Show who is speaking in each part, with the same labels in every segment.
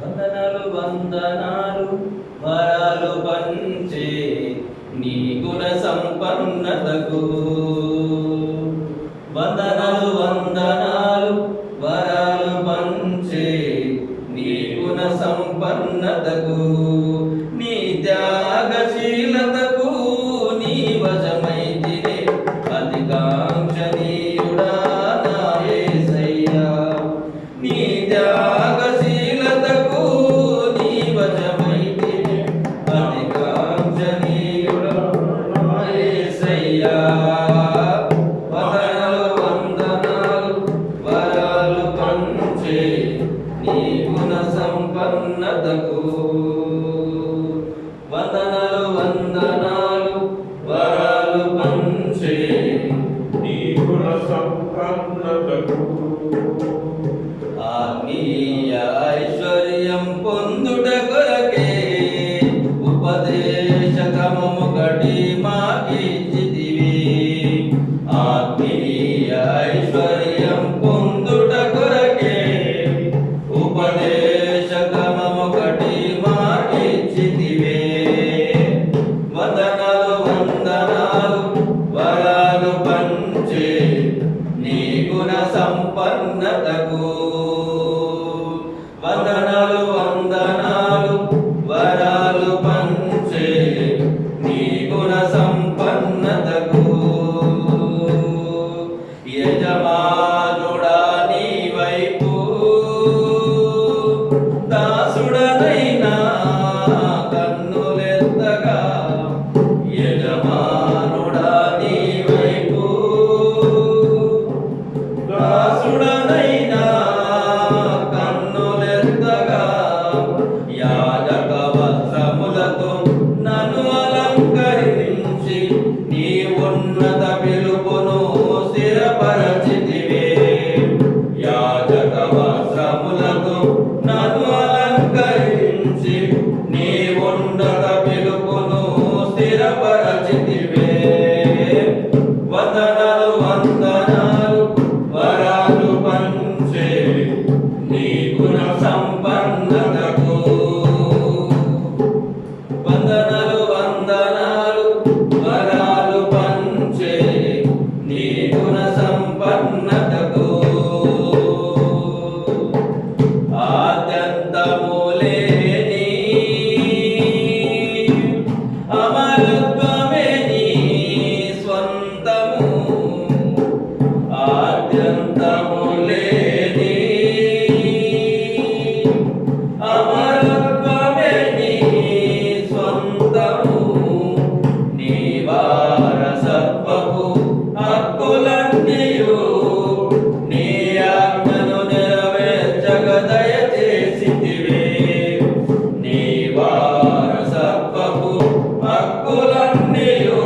Speaker 1: వందనాలు వందనాలు వరాలు పంచే నీ గుణ సంపన్నతకు. వందనాలు వందనాలు వరాలు పంచే నీ గుణ సంపన్నతకు. నీ త్యాగశీలతకు నీ వశమైతినే అధికాంక్షణీయుడా నా యేసయ్యా. నీ త్యాగశీలతకు నీ వశమైతినే అధికాంక్షణీయుడా నా యేసయ్యా. వందనాలు వందనాలు వరాలు పంచే నీ గుణ సంపన్నతకు. వందనాలు వందనాలు వరాలు పంచే
Speaker 2: నీ గుణ సంపన్నతకు.
Speaker 1: ఆత్మీయ ఐశ్వర్యం పొందుట కొరకే ఉపదేశకమొకటి మాకిచ్చితివి. ఆత్మీయ ఐశ్వర్యం పొందుట కొరకే ఉపదేశకమొకటి మాకిచ్చితివే. వందనాలు వందనాలు వరాలు పంచే నీ గుణ సంపన్నతకు. వందనాలు వందనాలు వరాలు పంచే నీ గుణ సంపన్నతకు. యజమానుడా నీ వైపు దాసుడనైనా కన్నులెత్తగా. యజమానుడా నీ వైపు దాసుడనైనా కన్నులెత్తగా. యాజక వస్త్రములతో నన్ను అలంకరించి నీ ఉన్నత పిలుపును స్థిరపరచితివే. యాజక వస్త్రములతో నన్ను అలంకరించి నీ ఉన్నత పిలుపును స్థిరపరచితివే. వందనాలు వందనాలు వరాలు పంచే నీ గుణ సంపన్నతకు. వందనాలు వందనాలు వరాలు పంచే నీ గుణ సంపన్నతకు. ఆద్యంతము లేని అమరత్వమే నీ స్వంతము. ఆద్యంతము లేని అమరత్వమే నీ స్వంతము. నీ వారసత్వపు హక్కులన్నీయు నీ ఆజ్ఞను నెరవేర్చగ దయచేసితివే. నీ వారసత్వపు హక్కులన్నీయు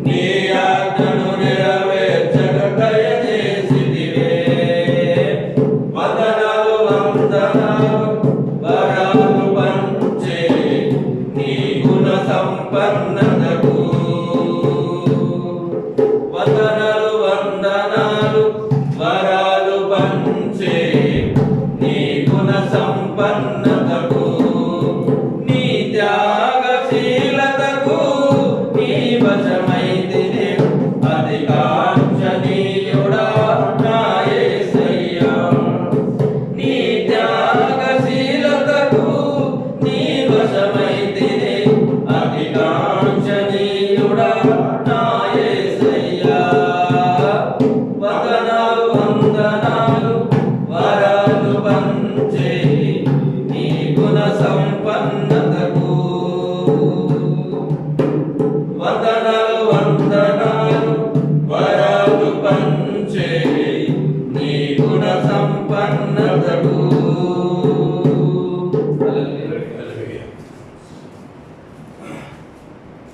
Speaker 1: నీ ఆజ్ఞను నెరవేర్చగ దయచేసితివే. వందనాలు వందనాలు వరాలు పంచే నీ గుణ సంపన్నతకు. వందనాలు వందనాలు వరాలు పంచే నీ గుణ సంపన్నతకు. నీ త్యాగశీలతకు నీ వశమైతినే అధికాంక్షణీయుడా నా యేసయ్యా. నీ త్యాగశీలతకు నీ వశమైతినే అధికాంక్షణీయుడా నా యేసయ్యా. వందనాలు వందనాలు వరాలు పంచే నీ గుణ